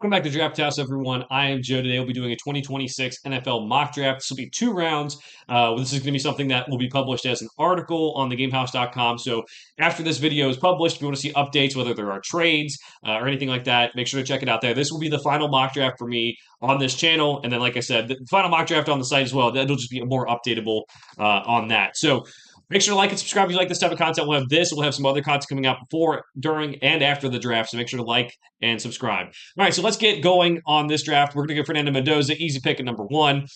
Welcome back to Draft House, everyone. I am Joe. Today we'll be doing a 2026 NFL mock draft. This will be 2 rounds. This is going to be something that will be published as an article on thegamehouse.com. So after this video is published, if you want to see updates, whether there are trades or anything like that, make sure to check it out there. This will be the final mock draft for me on this channel. And then, like I said, the final mock draft on the site as well. That'll just be more updatable on that. So make sure to like and subscribe if you like this type of content. We'll have this. We'll have some other content coming out before, during, and after the draft. So make sure to like and subscribe. All right, so let's get going on this draft. We're going to go Fernando Mendoza, easy pick at number 1.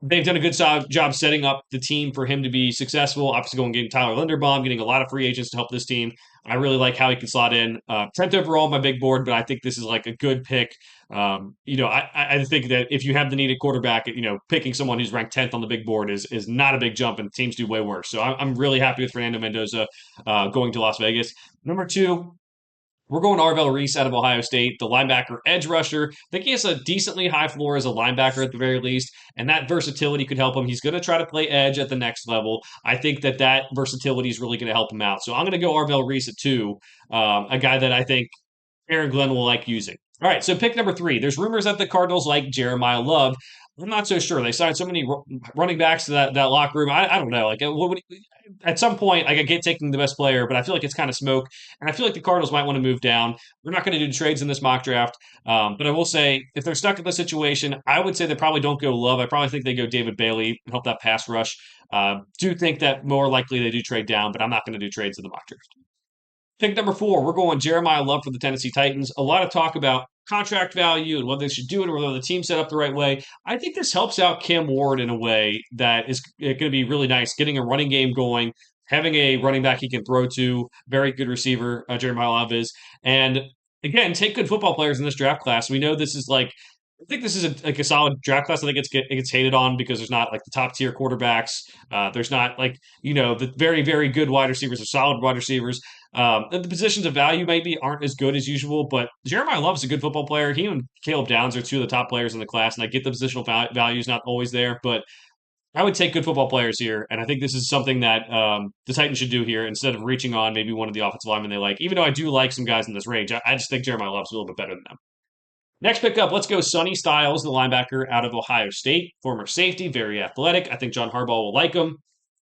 They've done a good job setting up the team for him to be successful. Obviously, going and getting Tyler Linderbaum, getting a lot of free agents to help this team. I really like how he can slot in. 10th overall on my big board, but I think this is like a good pick. I think that if you have the needed quarterback, picking someone who's ranked 10th on the big board is not a big jump, and teams do way worse. So I'm really happy with Fernando Mendoza going to Las Vegas. Number 2, we're going Arvell Reese out of Ohio State, the linebacker edge rusher. I think he has a decently high floor as a linebacker at the very least, and that versatility could help him. He's going to try to play edge at the next level. I think that versatility is really going to help him out. So I'm going to go Arvell Reese at 2, a guy that I think Aaron Glenn will like using. All right, so pick number 3. There's rumors that the Cardinals like Jeremiah Love. I'm not so sure. They signed so many running backs to that locker room. I don't know. At some point, I get taking the best player, but I feel like it's kind of smoke. And I feel like the Cardinals might want to move down. We're not going to do trades in this mock draft. But I will say, if they're stuck in this situation, I would say they probably don't go Love. I probably think they go David Bailey and help that pass rush. Do think that more likely they do trade down, but I'm not going to do trades in the mock draft. Pick number 4, we're going Jeremiah Love for the Tennessee Titans. A lot of talk about contract value and whether they should do it or whether the team's set up the right way. I think this helps out Cam Ward in a way that is going to be really nice, getting a running game going, having a running back he can throw to, very good receiver, Jeremiah Love is. And again, take good football players in this draft class. We know this is I think this is a solid draft class. I think it gets hated on because there's not like the top tier quarterbacks. There's not the very, very good wide receivers or solid wide receivers. And the positions of value maybe aren't as good as usual, but Jeremiah Love's a good football player. He and Caleb Downs are 2 of the top players in the class, and I get the positional value is not always there, but I would take good football players here, and I think this is something that the Titans should do here instead of reaching on maybe one of the offensive linemen they like. Even though I do like some guys in this range, I just think Jeremiah Love's a little bit better than them. Next pickup, let's go Sonny Styles, the linebacker out of Ohio State, former safety, very athletic. I think John Harbaugh will like him.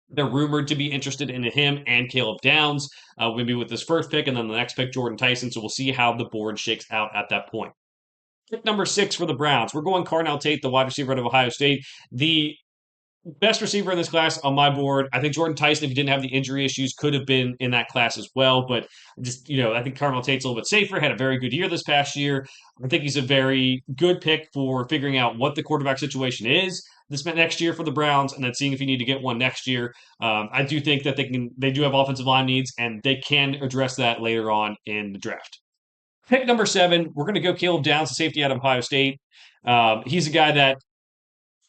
They're rumored to be interested in him and Caleb Downs, maybe with this first pick, and then the next pick, Jordan Tyson. So we'll see how the board shakes out at that point. Pick number 6 for the Browns. We're going Carnell Tate, the wide receiver out of Ohio State. The best receiver in this class on my board. I think Jordan Tyson, if he didn't have the injury issues, could have been in that class as well. But I think Carnell Tate's a little bit safer, had a very good year this past year. I think he's a very good pick for figuring out what the quarterback situation is this next year for the Browns, and then seeing if you need to get one next year. I do think that they do have offensive line needs, and they can address that later on in the draft. Pick number 7, we're going to go Caleb Downs, the safety out of Ohio State. He's a guy that,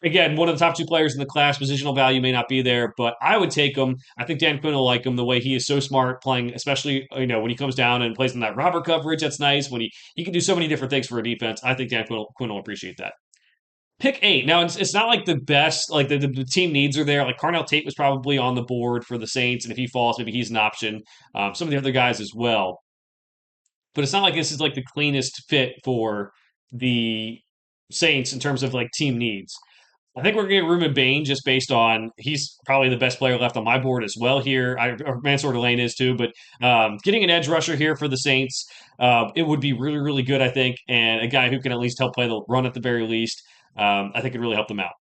again, one of the top 2 players in the class. Positional value may not be there, but I would take him. I think Dan Quinn will like him the way he is so smart playing, especially when he comes down and plays in that robber coverage. That's nice. When he can do so many different things for a defense. I think Dan Quinn will appreciate that. Pick 8. Now, it's not like the best, like the team needs are there. Like Carnell Tate was probably on the board for the Saints, and if he falls, maybe he's an option. Some of the other guys as well. But it's not like this is like the cleanest fit for the Saints in terms of like team needs. I think we're going to get Ruben Bain just based on he's probably the best player left on my board as well here. Mansour Delane is too, but getting an edge rusher here for the Saints, it would be really, really good, I think, and a guy who can at least help play the run at the very least. I think it really helped them out.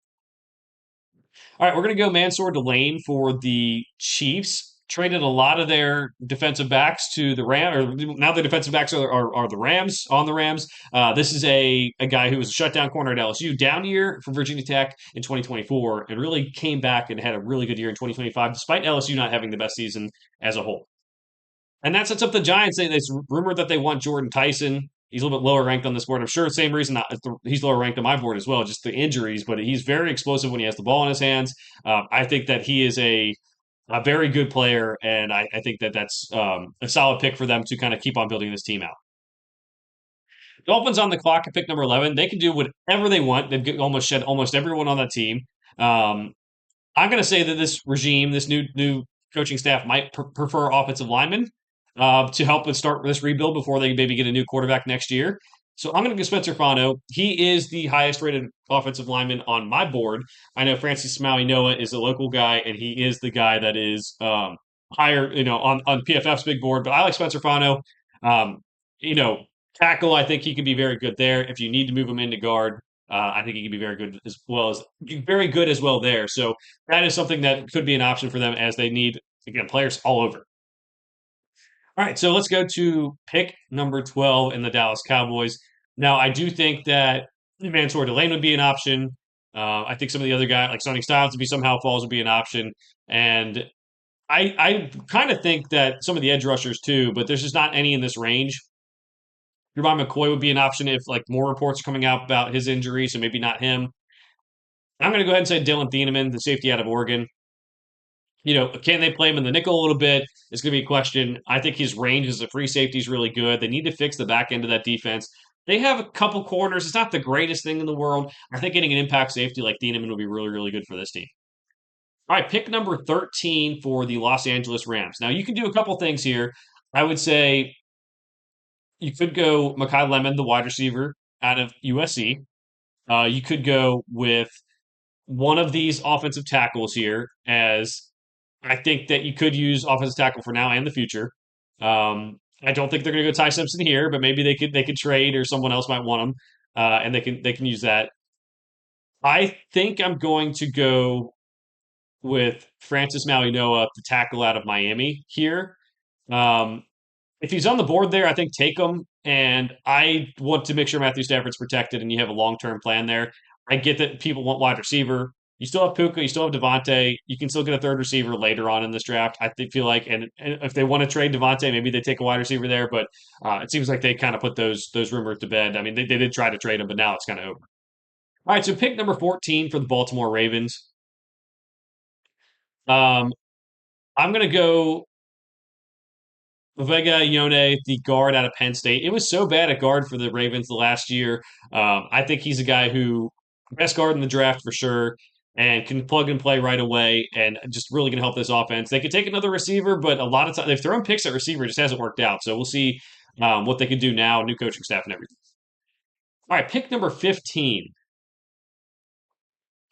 All right, we're going to go Mansour Delane for the Chiefs. Traded a lot of their defensive backs to the Rams, or now the defensive backs are the Rams, on the Rams. This is a guy who was a shutdown corner at LSU, down year for Virginia Tech in 2024, and really came back and had a really good year in 2025, despite LSU not having the best season as a whole. And that sets up the Giants. It's rumored that they want Jordan Tyson. He's a little bit lower ranked on this board. I'm sure the same reason he's lower ranked on my board as well, just the injuries, but he's very explosive when he has the ball in his hands. I think that he is a very good player, and I think that's a solid pick for them to kind of keep on building this team out. Dolphins on the clock at pick number 11. They can do whatever they want. They've almost shed almost everyone on that team. I'm going to say that this regime, this new coaching staff, might prefer offensive linemen to help start this rebuild before they maybe get a new quarterback next year. So I'm going to go Spencer Fano. He is the highest rated offensive lineman on my board. I know Francis Maui-Noah is a local guy, and he is the guy that is higher, on PFF's big board. But I like Spencer Fano. Um, you know, tackle, I think he could be very good there. If you need to move him into guard, I think he could be very good as well there. So that is something that could be an option for them as they need again players all over. All right, so let's go to pick number 12 in the Dallas Cowboys. Now, I do think that Mansour Delane would be an option. I think some of the other guys, like Sonny Styles, would be somehow falls would be an option. And I kind of think that some of the edge rushers too, but there's just not any in this range. Jerron McCoy would be an option if like more reports are coming out about his injury, so maybe not him. I'm going to go ahead and say Dylan Thieneman, the safety out of Oregon. Can they play him in the nickel a little bit? It's going to be a question. I think his range as a free safety is really good. They need to fix the back end of that defense. They have a couple corners. It's not the greatest thing in the world. I think getting an impact safety like Thieneman would be really, really good for this team. All right, pick number 13 for the Los Angeles Rams. Now, you can do a couple things here. I would say you could go Makai Lemon, the wide receiver out of USC. You could go with one of these offensive tackles here, as I think that you could use offensive tackle for now and the future. I don't think they're going to go Ty Simpson here, but maybe they could trade or someone else might want them, and they can use that. I think I'm going to go with Francis Maui-Noah, the tackle out of Miami here. Um, if he's on the board there, I think take him. And I want to make sure Matthew Stafford's protected and you have a long term plan there. I get that people want wide receiver. You still have Puka, you still have Devontae. You can still get a third receiver later on in this draft. Feel like, and if they want to trade Devontae, maybe they take a wide receiver there. But it seems like they kind of put those rumors to bed. I mean, they did try to trade him, but now it's kind of over. All right, so pick number 14 for the Baltimore Ravens. Um, I'm going to go Vega Ione, the guard out of Penn State. It was so bad at guard for the Ravens the last year. I think he's a guy who best guard in the draft for sure, and can plug and play right away, and just really going to help this offense. They could take another receiver, but a lot of times they've thrown picks at receiver, it just hasn't worked out. So we'll see what they can do now, new coaching staff and everything. All right, pick number 15.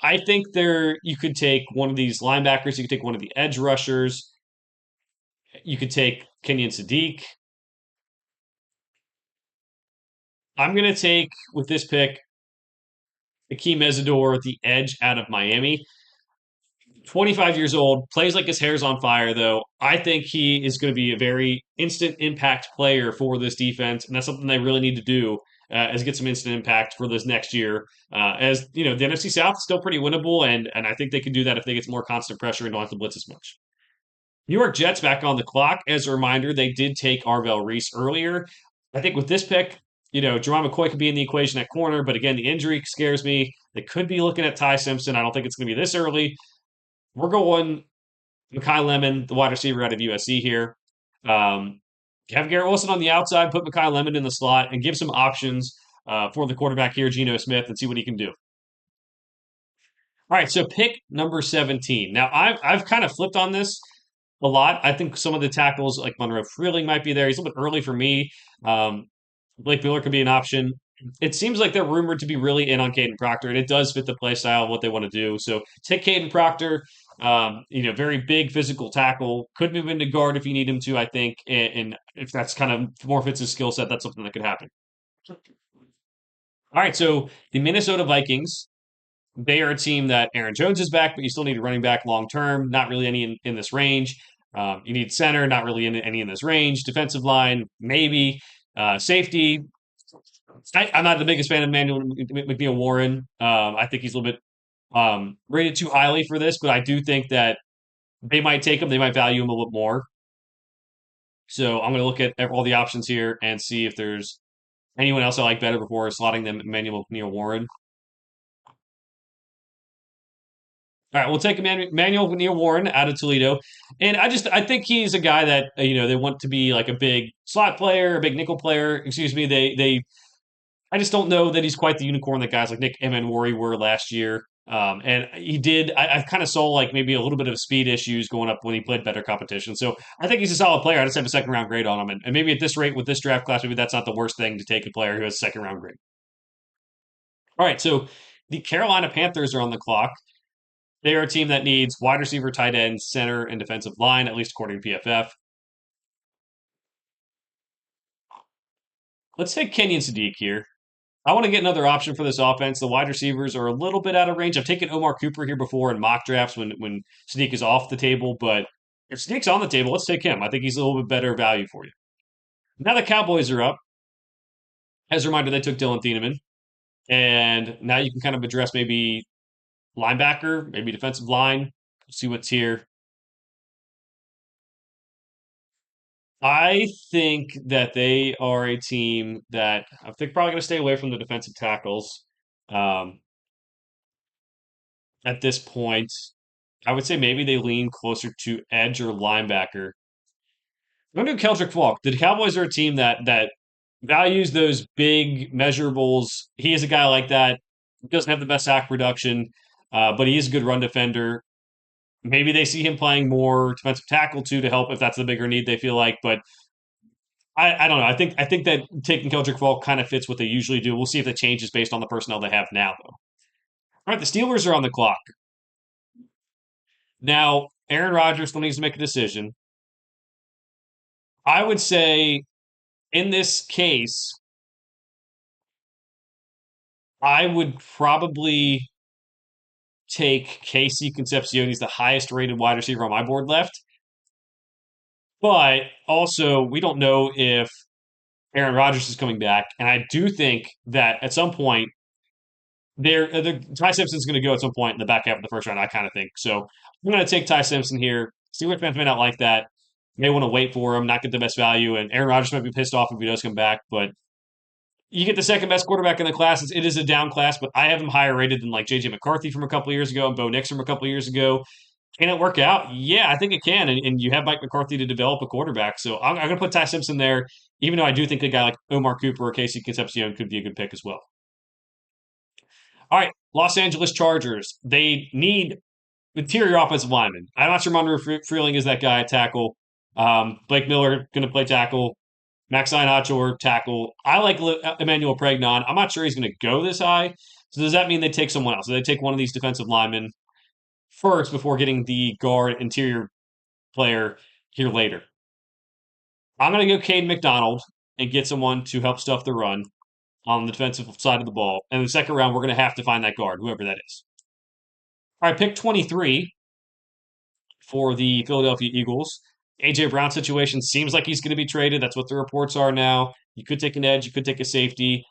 I think you could take one of these linebackers, you could take one of the edge rushers, you could take Kenyon Sadiq. I'm going to take, with this pick, Akeem Mesidor, the edge out of Miami. 25 years old, plays like his hair's on fire, though. I think he is going to be a very instant impact player for this defense, and that's something they really need to do is get some instant impact for this next year. As the NFC South is still pretty winnable, and I think they can do that if they get some more constant pressure and don't have to blitz as much. New York Jets back on the clock. As a reminder, they did take Arvell Reese earlier. I think with this pick, Jerron McCoy could be in the equation at corner, but again, the injury scares me. They could be looking at Ty Simpson. I don't think it's going to be this early. We're going Makai Lemon, the wide receiver out of USC here. Have Garrett Wilson on the outside, put Makai Lemon in the slot, and give some options for the quarterback here, Geno Smith, and see what he can do. All right, so pick number 17. Now, I've kind of flipped on this a lot. I think some of the tackles, like Monroe Freeling, might be there. He's a little bit early for me. Blake Miller could be an option. It seems like they're rumored to be really in on Caden Proctor, and it does fit the play style of what they want to do. So take Caden Proctor, very big physical tackle. Could move into guard if you need him to, I think. And if that's kind of more fits his skill set, that's something that could happen. All right, so the Minnesota Vikings, they are a team that Aaron Jones is back, but you still need a running back long term. Not really any in this range. You need center, not really any in this range. Defensive line, maybe. Safety, I'm not the biggest fan of Emmanuel McNeil Warren. I think he's a little bit rated too highly for this, but I do think that they might take him. They might value him a little more. So I'm going to look at all the options here and see if there's anyone else I like better before slotting them Emmanuel McNeil Warren. All right, we'll take Emmanuel McNeil Warren out of Toledo, and I think he's a guy that they want to be like a big slot player, a big nickel player. Excuse me. I just don't know that he's quite the unicorn that guys like Nick Emmanwori were last year. And he did. I kind of saw like maybe a little bit of speed issues going up when he played better competition. So I think he's a solid player. I just have a second round grade on him, and maybe at this rate with this draft class, maybe that's not the worst thing to take a player who has a second round grade. All right, so the Carolina Panthers are on the clock. They are a team that needs wide receiver, tight end, center, and defensive line, at least according to PFF. Let's take Kenyon Sadiq here. I want to get another option for this offense. The wide receivers are a little bit out of range. I've taken Omar Cooper here before in mock drafts when Sadiq is off the table, but if Sadiq's on the table, let's take him. I think he's a little bit better value for you. Now the Cowboys are up. As a reminder, they took Dylan Thieneman, and now you can kind of address maybe linebacker, maybe defensive line. See what's here. I think that they are a team that I think probably going to stay away from the defensive tackles. Um, at this point, I would say maybe they lean closer to edge or linebacker. I'm going to do Keldrick Falk. The Cowboys are a team that values those big measurables. He is a guy like that. He doesn't have the best sack production, but he is a good run defender. Maybe they see him playing more defensive tackle too to help if that's the bigger need they feel like. But I don't know. I think that taking Keldrick Falk kind of fits what they usually do. We'll see if that changes based on the personnel they have now, though. All right, the Steelers are on the clock. Now, Aaron Rodgers still needs to make a decision. I would say in this case, I would probably take Casey Concepcion. He's the highest rated wide receiver on my board left. But also, we don't know if Aaron Rodgers is coming back. And I do think that at some point, Ty Simpson's going to go at some point in the back half of the first round, I kind of think. So I'm going to take Ty Simpson here. Steelers fans may not like that. May want to wait for him, not get the best value. And Aaron Rodgers might be pissed off if he does come back. But you get the second best quarterback in the class. It is a down class, but I have him higher rated than like J.J. McCarthy from a couple of years ago and Bo Nix from a couple of years ago. Can it work out? Yeah, I think it can. And you have Mike McCarthy to develop a quarterback. So I'm going to put Ty Simpson there, even though I do think a guy like Omar Cooper or Casey Concepcion could be a good pick as well. All right, Los Angeles Chargers. They need interior offensive linemen. I'm not sure Monroe Freeling is that guy at tackle. Blake Miller going to play tackle. Max Ihenacho tackle. I like Emmanuel Pregnon. I'm not sure he's going to go this high. So does that mean they take someone else? Do they take one of these defensive linemen first before getting the guard interior player here later? I'm going to go Cade McDonald and get someone to help stuff the run on the defensive side of the ball. And in the second round, we're going to have to find that guard, whoever that is. All right, pick 23 for the Philadelphia Eagles. A.J. Brown situation seems like he's going to be traded. That's what the reports are now. You could take an edge. You could take a safety.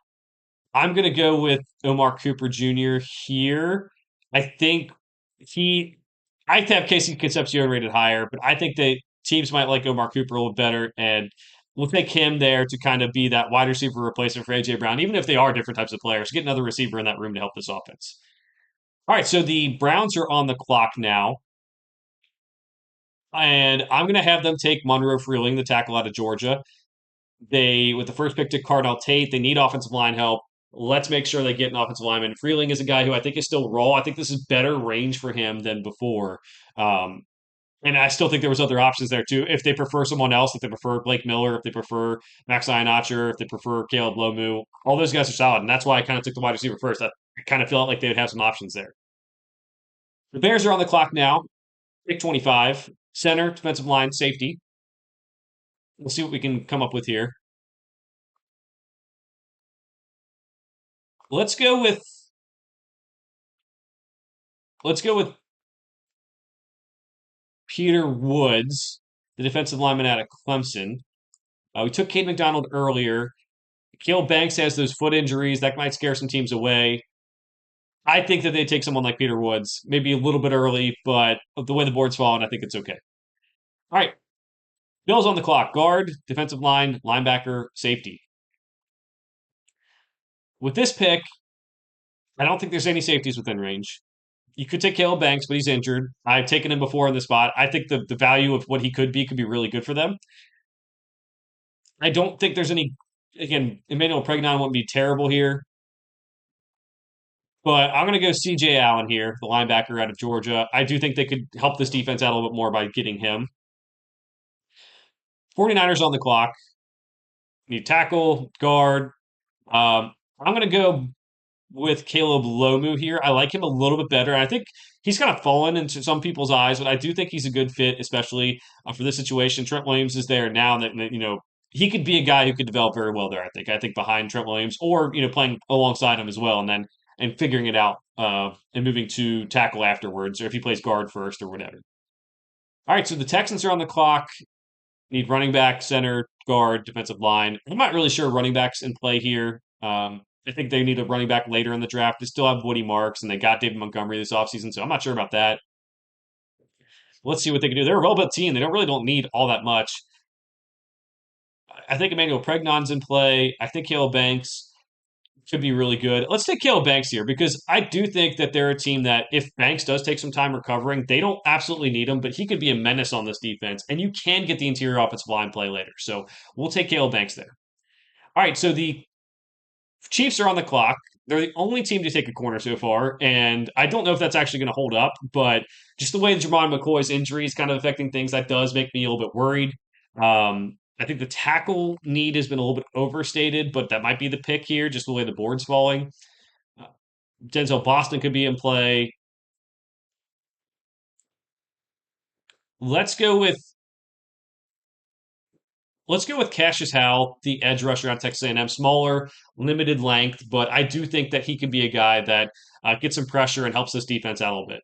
I'm going to go with Omar Cooper Jr. here. I think I have Casey Concepcion rated higher, but I think that teams might like Omar Cooper a little better, and we'll take him there to kind of be that wide receiver replacement for A.J. Brown, even if they are different types of players. Get another receiver in that room to help this offense. All right, so the Browns are on the clock now. And I'm going to have them take Monroe Freeling, the tackle out of Georgia. They, with the first pick, took Cardell Tate. They need offensive line help. Let's make sure they get an offensive lineman. Freeling is a guy who I think is still raw. I think this is better range for him than before. And I still think there was other options there too. If they prefer someone else, if they prefer Blake Miller, if they prefer Max Ihenacho, if they prefer Caleb Lomu, all those guys are solid. And that's why I kind of took the wide receiver first. I kind of felt like they would have some options there. The Bears are on the clock now. Pick 25. Center, defensive line, safety. We'll see what we can come up with here. Let's go with Peter Woods, the defensive lineman out of Clemson. We took Cade McDonald earlier. Caleb Banks has those foot injuries. That might scare some teams away. I think that they take someone like Peter Woods, maybe a little bit early, but the way the board's falling, I think it's okay. All right. Bills on the clock. Guard, defensive line, linebacker, safety. With this pick, I don't think there's any safeties within range. You could take Caleb Banks, but he's injured. I've taken him before in the spot. I think the value of what he could be really good for them. I don't think there's any. Again, Emmanuel Pregnon wouldn't be terrible here. But I'm going to go CJ Allen here, the linebacker out of Georgia. I do think they could help this defense out a little bit more by getting him. 49ers on the clock. Need tackle, guard. I'm going to go with Caleb Lomu here. I like him a little bit better. I think he's kind of fallen into some people's eyes, but I do think he's a good fit, especially for this situation. Trent Williams is there now that he could be a guy who could develop very well there. I think. I think behind Trent Williams, or playing alongside him as well, and then and figuring it out and moving to tackle afterwards, or if he plays guard first or whatever. All right, so the Texans are on the clock. Need running back, center, guard, defensive line. I'm not really sure running backs in play here. I think they need a running back later in the draft. They still have Woody Marks, and they got David Montgomery this offseason, so I'm not sure about that. Let's see what they can do. They're a well-built team. They don't need all that much. I think Emmanuel Pregnon's in play. I think Caleb Banks could be really good. Let's take Caleb Banks here because I do think that they're a team that if Banks does take some time recovering, they don't absolutely need him, but he could be a menace on this defense, and you can get the interior offensive line play later. So we'll take Caleb Banks there. All right, so the Chiefs are on the clock. They're the only team to take a corner so far, and I don't know if that's actually going to hold up, but just the way Jermon McCoy's injury is kind of affecting things, that does make me a little bit worried. I think the tackle need has been a little bit overstated, but that might be the pick here, just the way the board's falling. Uh, Denzel Boston could be in play. Let's go with let's go with Cassius Howell, the edge rusher on Texas A&M. Smaller, limited length, but I do think that he could be a guy that gets some pressure and helps this defense out a little bit.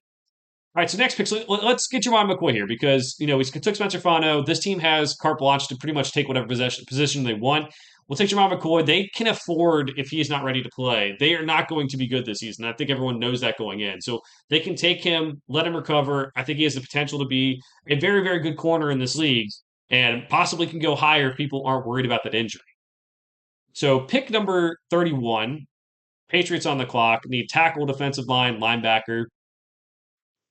All right, so next pick. So let's get Jermon McCoy here because we took Spencer Fano. This team has carte blanche to pretty much take whatever position they want. We'll take Jermon McCoy. They can afford if he is not ready to play. They are not going to be good this season. I think everyone knows that going in. So they can take him, let him recover. I think he has the potential to be a very, very good corner in this league and possibly can go higher if people aren't worried about that injury. So pick number 31, Patriots on the clock, need tackle, defensive line, linebacker.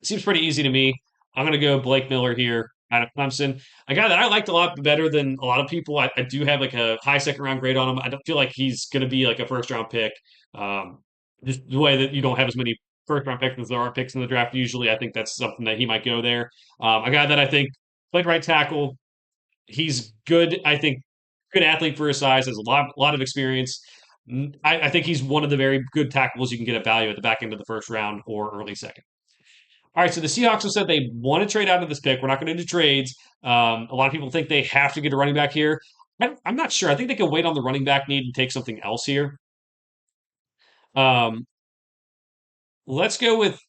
Seems pretty easy to me. I'm going to go Blake Miller here out of Clemson. A guy that I liked a lot better than a lot of people. I do have like a high second round grade on him. I don't feel like he's going to be like a first round pick. Um, just the way that you don't have as many first round picks as there are picks in the draft usually. I think that's something that he might go there. A guy that I think played right tackle. He's good. I think good athlete for his size. Has a lot of experience. I think he's one of the very good tackles you can get at value at the back end of the first round or early second. All right, so the Seahawks have said they want to trade out of this pick. We're not going to do trades. A lot of people think they have to get a running back here. I'm not sure. I think they can wait on the running back need and take something else here. Um, let's go with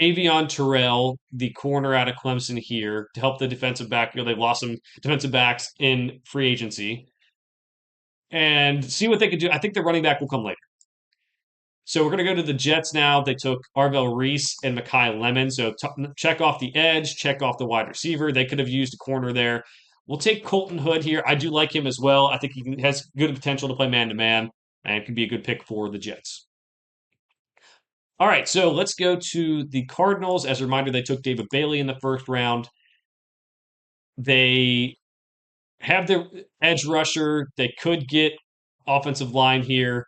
Avion Terrell, the corner out of Clemson here, to help the defensive back. They've lost some defensive backs in free agency and see what they can do. I think the running back will come later. So we're going to go to the Jets now. They took Arvell Reese and Makai Lemon. So check off the edge, check off the wide receiver. They could have used a corner there. We'll take Colton Hood here. I do like him as well. I think he has good potential to play man to man and could be a good pick for the Jets. All right, so let's go to the Cardinals. As a reminder, they took David Bailey in the first round. They have their edge rusher. They could get offensive line here.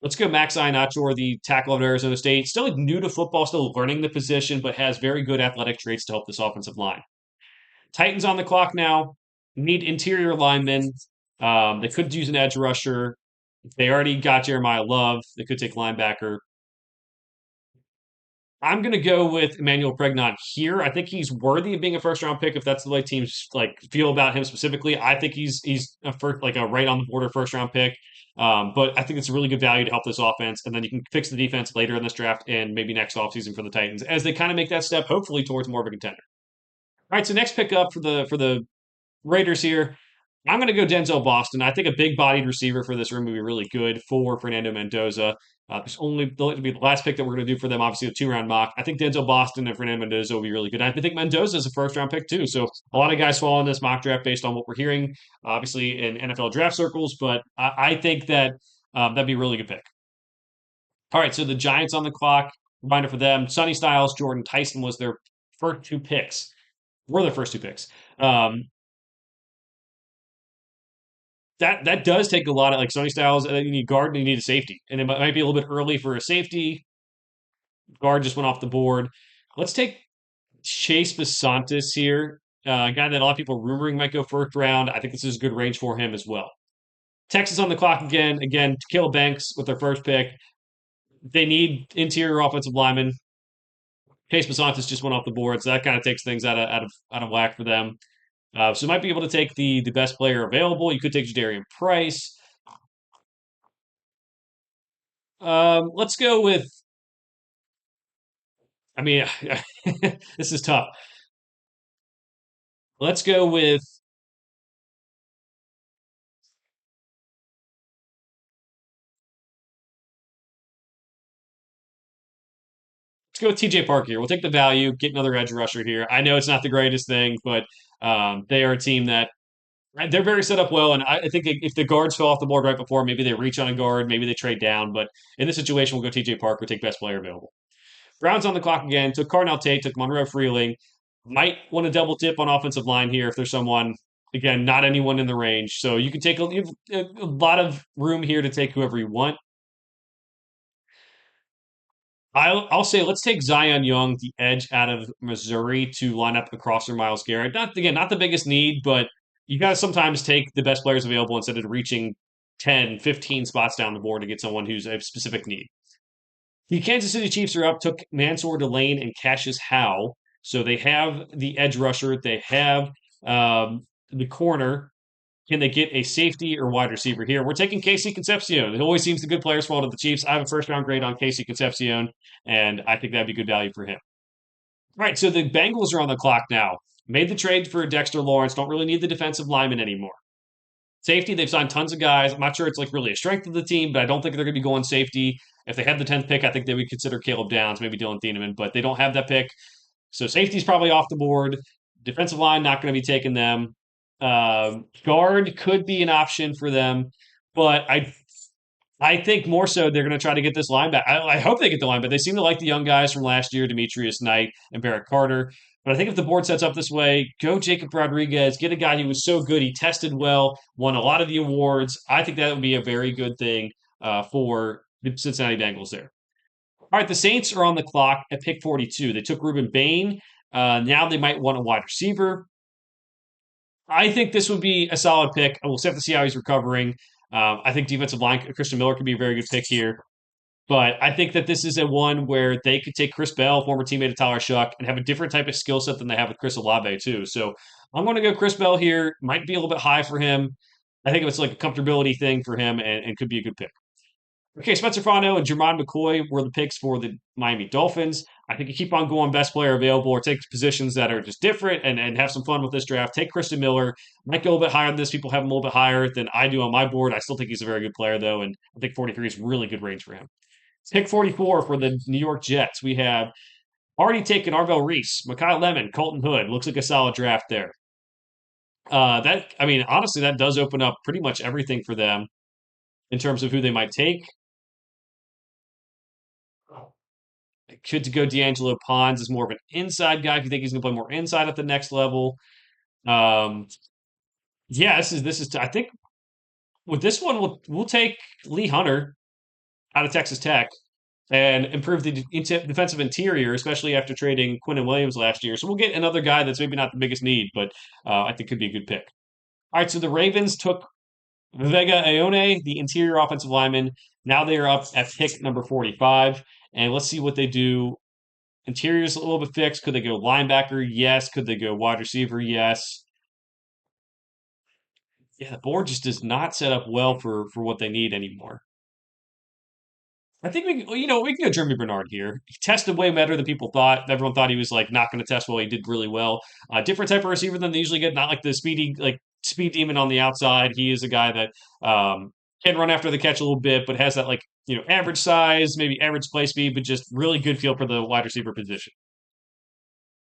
Let's go Max Iannaccio, the tackle of Arizona State. Still new to football, still learning the position, but has very good athletic traits to help this offensive line. Titans on the clock now. Need interior linemen. They could use an edge rusher. They already got Jeremiah Love. They could take linebacker. I'm going to go with Emmanuel Pregnon here. I think he's worthy of being a first round pick if that's the way teams like feel about him specifically. I think he's a first, like a right on the border first round pick. But I think it's a really good value to help this offense, and then you can fix the defense later in this draft and maybe next offseason for the Titans as they kind of make that step, hopefully towards more of a contender. All right, so next pick up for the Raiders here. I'm going to go Denzel Boston. I think a big-bodied receiver for this room would be really good for Fernando Mendoza. There's only to be the last pick that we're going to do for them, obviously a two-round mock. I think Denzel Boston and Fernando Mendoza will be really good. I think Mendoza is a first-round pick too. So a lot of guys fall in this mock draft based on what we're hearing, obviously in NFL draft circles. But I think that that'd be a really good pick. All right, so the Giants on the clock. Reminder for them: Sonny Styles, Jordan Tyson was their first two picks. 2 picks. Um, that does take a lot of like Sony Styles. You need guard and you need a safety, and it might be a little bit early for a safety. Guard just went off the board. Let's take Chase Besantis here. A guy that a lot of people are rumoring might go first round. I think this is a good range for him as well. Texas on the clock again. Again, Caleb Banks with their first pick. They need interior offensive linemen. Chase Besantis just went off the board, so that kind of takes things out of whack for them. So you might be able to take the best player available. You could take Jadarian Price. Let's go with. I mean, this is tough. Let's go with. Let's go with TJ Park here. We'll take the value, get another edge rusher here. I know it's not the greatest thing, but they are a team that they're very set up well. And I think if the guards fell off the board right before, maybe they reach on a guard, maybe they trade down. But in this situation, we'll go TJ Parker, take best player available. Browns on the clock again. Took Carnell Tate, took Monroe Freeling. Might want to double dip on offensive line here if there's someone, again, not anyone in the range. So you can take you have a lot of room here to take whoever you want. I'll say let's take Zion Young, the edge out of Missouri, to line up across from Miles Garrett. Not again, not the biggest need, but you got to sometimes take the best players available instead of reaching 10, 15 spots down the board to get someone who's a specific need. The Kansas City Chiefs are up, took Mansoor Delane and Cassius Howe. So they have the edge rusher, they have the corner. Can they get a safety or wide receiver here? We're taking Casey Concepcion. It always seems the good players fall to the Chiefs. I have a first round grade on Casey Concepcion, and I think that'd be good value for him. All right, so the Bengals are on the clock now. Made the trade for Dexter Lawrence. Don't really need the defensive lineman anymore. Safety, they've signed tons of guys. I'm not sure it's like really a strength of the team, but I don't think they're going to be going safety. If they had the 10th pick, I think they would consider Caleb Downs, maybe Dylan Thieneman, but they don't have that pick. So safety's probably off the board. Defensive line, not going to be taking them. Guard could be an option for them, but I think more so they're going to try to get this line back. I hope they get the line back. They seem to like the young guys from last year, Demetrius Knight and Barrett Carter. But I think if the board sets up this way, go Jacob Rodriguez, get a guy who was so good. He tested well, won a lot of the awards. I think that would be a very good thing for the Cincinnati Bengals there. All right, the Saints are on the clock at pick 42. They took Ruben Bain. Now they might want a wide receiver. I think this would be a solid pick. We'll have to see how he's recovering. I think defensive line Christian Miller could be a very good pick here. But I think that this is a one where they could take Chris Bell, former teammate of Tyler Shuck, and have a different type of skill set than they have with Chris Olave too. So I'm going to go Chris Bell here. Might be a little bit high for him. I think it's like a comfortability thing for him and could be a good pick. Okay, Spencer Fano and Jermon McCoy were the picks for the Miami Dolphins. I think you keep on going best player available or take positions that are just different and have some fun with this draft. Take Christian Miller. Might go a little bit higher than this. People have him a little bit higher than I do on my board. I still think he's a very good player, though, and I think 43 is really good range for him. Pick 44 for the New York Jets. We have already taken Arvell Reese, Mekhi Lemon, Colton Hood. Looks like a solid draft there. Honestly, that does open up pretty much everything for them in terms of who they might take. Could go D'Angelo Pons is more of an inside guy if you think he's going to play more inside at the next level. Um, yeah, this is. I think with this one, we'll take Lee Hunter out of Texas Tech and improve the defensive interior, especially after trading Quinton Williams last year. So we'll get another guy that's maybe not the biggest need, but I think could be a good pick. All right, so the Ravens took Vega Ione, the interior offensive lineman. Now they are up at pick number 45. And let's see what they do. Interior's a little bit fixed. Could they go linebacker? Yes. Could they go wide receiver? Yes. Yeah, the board just does not set up well for what they need anymore. I think we can go Jeremy Bernard here. He tested way better than people thought. Everyone thought he was like not going to test well. He did really well. Different type of receiver than they usually get. Not like the speedy speed demon on the outside. He is a guy that can run after the catch a little bit, but has that average size, maybe average play speed, but just really good feel for the wide receiver position.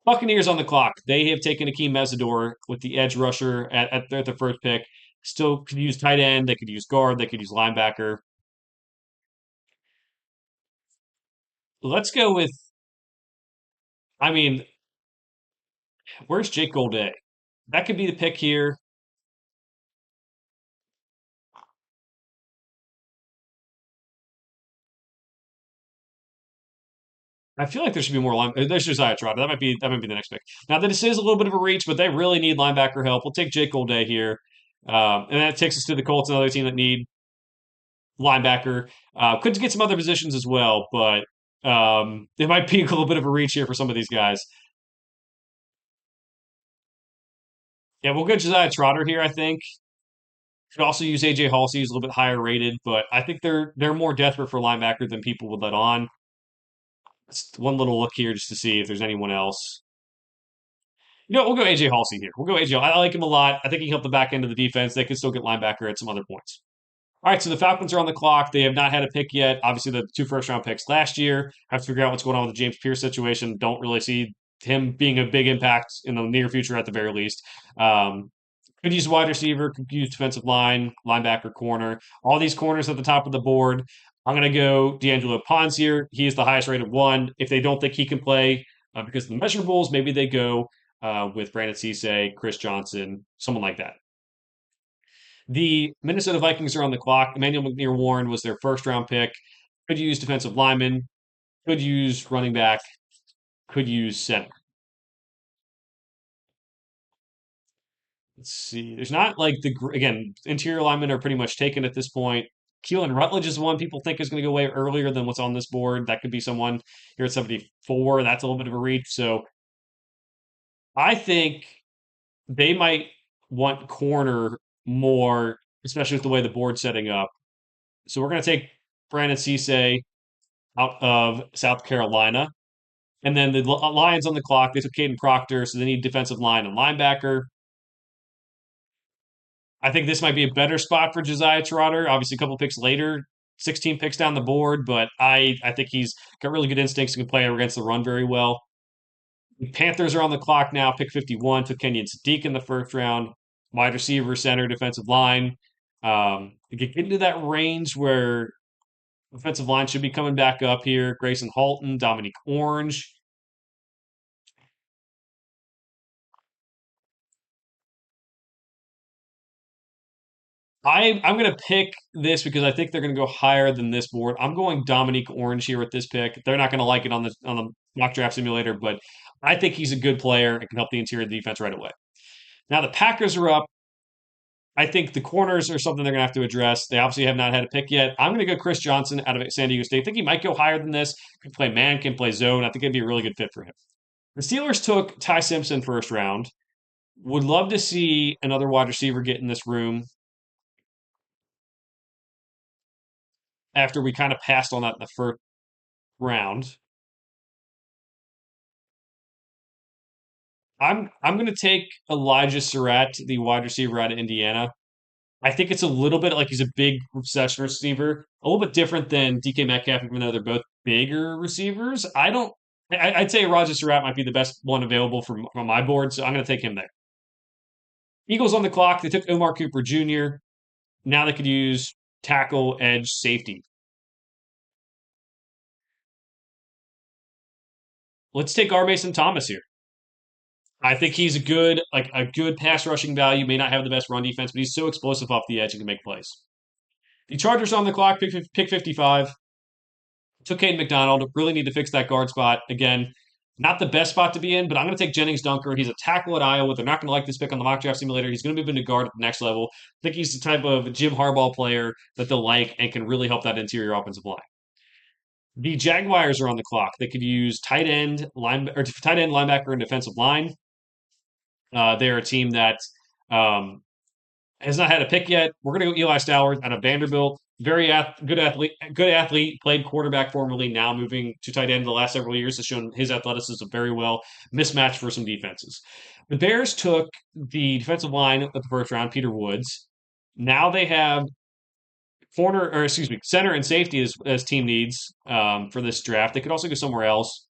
Buccaneers on the clock. They have taken Akeem Mesidor with the edge rusher at the first pick. Still could use tight end. They could use guard. They could use linebacker. Let's go with. I mean, where's Jake Golday? That could be the pick here. I feel like there should be more line. There's Josiah Trotter. That might be the next pick. Now this is a little bit of a reach, but they really need linebacker help. We'll take Jake Golday here, and that takes us to the Colts, another team that need linebacker. Could get some other positions as well, but it might be a little bit of a reach here for some of these guys. Yeah, we'll get Josiah Trotter here. I think could also use AJ Halsey, who's a little bit higher rated, but I think they're more desperate for linebacker than people would let on. Just one little look here just to see if there's anyone else. We'll go AJ Halsey here. We'll go AJ. I like him a lot. I think he can help the back end of the defense. They could still get linebacker at some other points. All right, so the Falcons are on the clock. They have not had a pick yet. Obviously, the two first-round picks last year. Have to figure out what's going on with the James Pierce situation. Don't really see him being a big impact in the near future at the very least. Could use wide receiver, could use defensive line, linebacker, corner. All these corners at the top of the board. I'm going to go D'Angelo Pons here. He is the highest rated one. If they don't think he can play because of the measurables, maybe they go with Brandon Cisse, Chris Johnson, someone like that. The Minnesota Vikings are on the clock. Emmanuel McNeil-Warren was their first round pick. Could use defensive lineman, could use running back, could use center. Let's see. There's not like again, interior linemen are pretty much taken at this point. Keelan Rutledge is one people think is going to go way earlier than what's on this board. That could be someone here at 74. That's a little bit of a reach. So I think they might want corner more, especially with the way the board's setting up. So we're going to take Brandon Cisse out of South Carolina. And then the Lions on the clock, they took Caden Proctor, so they need defensive line and linebacker. I think this might be a better spot for Josiah Trotter. Obviously, a couple picks later, 16 picks down the board, but I think he's got really good instincts and can play against the run very well. The Panthers are on the clock now, pick 51, took Kenyon Sadiq in the first round, wide receiver, center, defensive line. Get into that range where offensive line should be coming back up here. Grayson Halton, Dominique Orange. I'm going to pick this because I think they're going to go higher than this board. I'm going Dominique Orange here with this pick. They're not going to like it on the mock draft simulator, but I think he's a good player and can help the interior defense right away. Now the Packers are up. I think the corners are something they're going to have to address. They obviously have not had a pick yet. I'm going to go Chris Johnson out of San Diego State. I think he might go higher than this. Can play man, can play zone. I think it'd be a really good fit for him. The Steelers took Ty Simpson first round. Would love to see another wide receiver get in this room after we kind of passed on that in the first round. I'm going to take Elijah Surratt, the wide receiver out of Indiana. I think it's a little bit like he's a big possession receiver, a little bit different than DK Metcalf, even though they're both bigger receivers. I'd say Elijah Surratt might be the best one available from my board, so I'm going to take him there. Eagles on the clock. They took Omar Cooper Jr. Now they could use tackle, edge, safety. Let's take R. Mason Thomas here. I think he's a good pass rushing value. May not have the best run defense, but he's so explosive off the edge and can make plays. The Chargers on the clock, pick 55. Took Caden McDonald. Really need to fix that guard spot. Again, not the best spot to be in, but I'm going to take Jennings Dunker. He's a tackle at Iowa. They're not going to like this pick on the mock draft simulator. He's going to move into guard at the next level. I think he's the type of Jim Harbaugh player that they'll like and can really help that interior offensive line. The Jaguars are on the clock. They could use tight end, linebacker, and defensive line. They're a team that has not had a pick yet. We're going to go Eli Stowers out of Vanderbilt. Very good athlete. Played quarterback formerly. Now moving to tight end the last several years has shown his athleticism very well. Mismatched for some defenses. The Bears took the defensive line at the first round, Peter Woods. Now they have center and safety as team needs for this draft. They could also go somewhere else.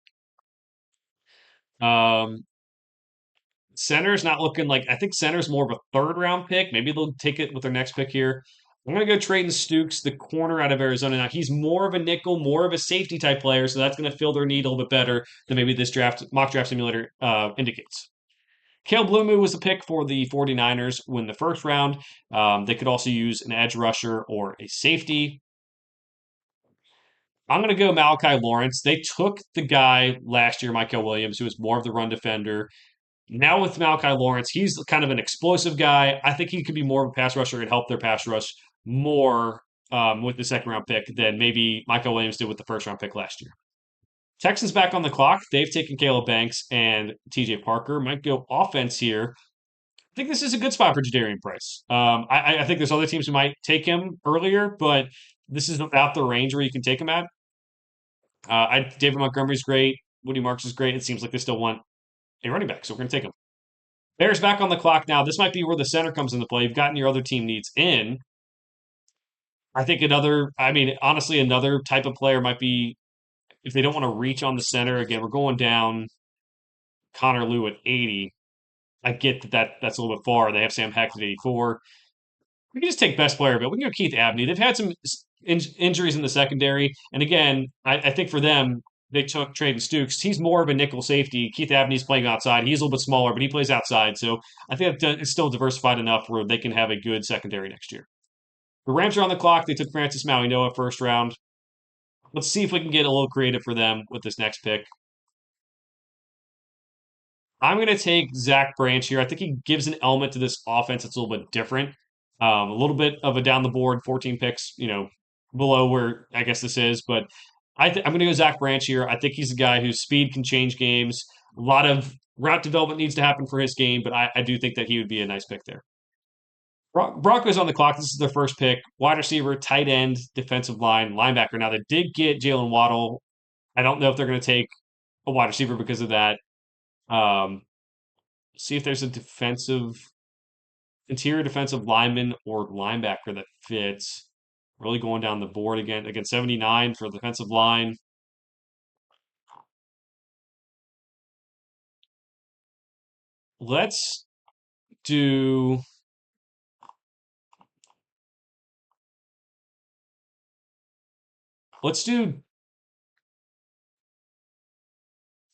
Center's not looking like I think center's more of a third round pick. Maybe they'll take it with their next pick here. I'm going to go Trayton Stukes, the corner out of Arizona. Now he's more of a nickel, more of a safety type player, so that's going to fill their need a little bit better than maybe this mock draft simulator indicates. Cale Blumu was the pick for the 49ers when the first round. They could also use an edge rusher or a safety. I'm going to go Malachi Lawrence. They took the guy last year, Michael Williams, who was more of the run defender. Now with Malachi Lawrence, he's kind of an explosive guy. I think he could be more of a pass rusher and help their pass rush more with the second round pick than maybe Michael Williams did with the first round pick last year. Texans back on the clock. They've taken Caleb Banks and TJ Parker. Might go offense here. I think this is a good spot for Jadarian Price. I think there's other teams who might take him earlier, but this is about the range where you can take him at. David Montgomery's great. Woody Marks is great. It seems like they still want a running back, so we're going to take him. Bears back on the clock now. This might be where the center comes into play. You've gotten your other team needs in. I think honestly, another type of player might be if they don't want to reach on the center. Again, we're going down Connor Lew at 80. I get that's a little bit far. They have Sam Heck at 84. We can just take best player, but we can go Keith Abney. They've had some injuries in the secondary. And again, I think for them, they took Trayden Stukes. He's more of a nickel safety. Keith Abney's playing outside. He's a little bit smaller, but he plays outside. So I think it's still diversified enough where they can have a good secondary next year. The Rams are on the clock. They took Francis Mauigoa first round. Let's see if we can get a little creative for them with this next pick. I'm going to take Zach Branch here. I think he gives an element to this offense that's a little bit different. A little bit of a down the board, 14 picks, below where I guess this is. But I'm going to go Zach Branch here. I think he's a guy whose speed can change games. A lot of route development needs to happen for his game, but I do think that he would be a nice pick there. Broncos on the clock. This is their first pick. Wide receiver, tight end, defensive line, linebacker. Now, they did get Jalen Waddle. I don't know if they're going to take a wide receiver because of that. Um, See if there's a interior defensive lineman or linebacker that fits. Really going down the board again. Again, 79 for the defensive line. Let's do. Let's do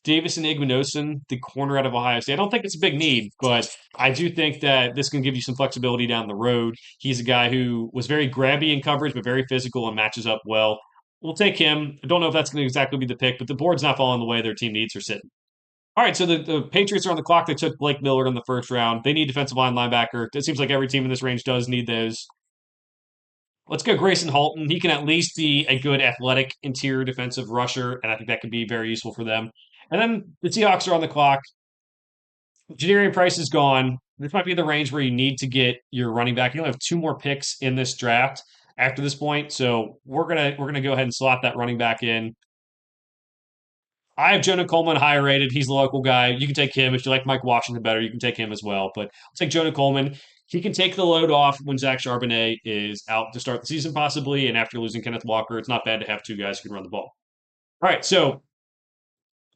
Davison Igbinosun, the corner out of Ohio State. I don't think it's a big need, but I do think that this can give you some flexibility down the road. He's a guy who was very grabby in coverage, but very physical and matches up well. We'll take him. I don't know if that's going to exactly be the pick, but the board's not falling the way their team needs are sitting. All right, so the Patriots are on the clock. They took Blake Millard in the first round. They need defensive line linebacker. It seems like every team in this range does need those. Let's go Grayson Halton. He can at least be a good athletic interior defensive rusher, and I think that could be very useful for them. And then the Seahawks are on the clock. Jadarian Price is gone. This might be the range where you need to get your running back. You only have two more picks in this draft after this point, so we're gonna go ahead and slot that running back in. I have Jonah Coleman higher rated. He's the local guy. You can take him. If you like Mike Washington better, you can take him as well. But I'll take Jonah Coleman. He can take the load off when Zach Charbonnet is out to start the season, possibly. And after losing Kenneth Walker, it's not bad to have two guys who can run the ball. All right, so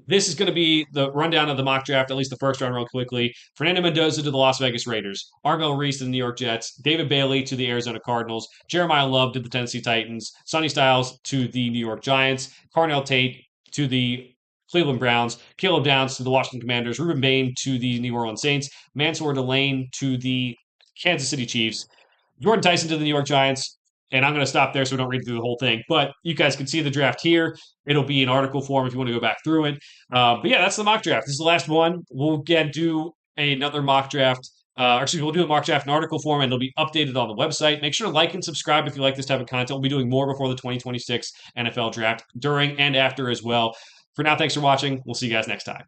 this is going to be the rundown of the mock draft, at least the first round, real quickly. Fernando Mendoza to the Las Vegas Raiders, Armel Reese to the New York Jets, David Bailey to the Arizona Cardinals, Jeremiah Love to the Tennessee Titans, Sonny Styles to the New York Giants, Carnell Tate to the Cleveland Browns, Caleb Downs to the Washington Commanders, Ruben Bain to the New Orleans Saints, Mansour Delane to the Kansas City Chiefs, Jordan Tyson to the New York Giants, and I'm going to stop there so we don't read through the whole thing. But you guys can see the draft here. It'll be in article form if you want to go back through it. But yeah, that's the mock draft. This is the last one. We'll do another mock draft. We'll do a mock draft in article form, and it'll be updated on the website. Make sure to like and subscribe if you like this type of content. We'll be doing more before the 2026 NFL draft, during and after as well. For now, thanks for watching. We'll see you guys next time.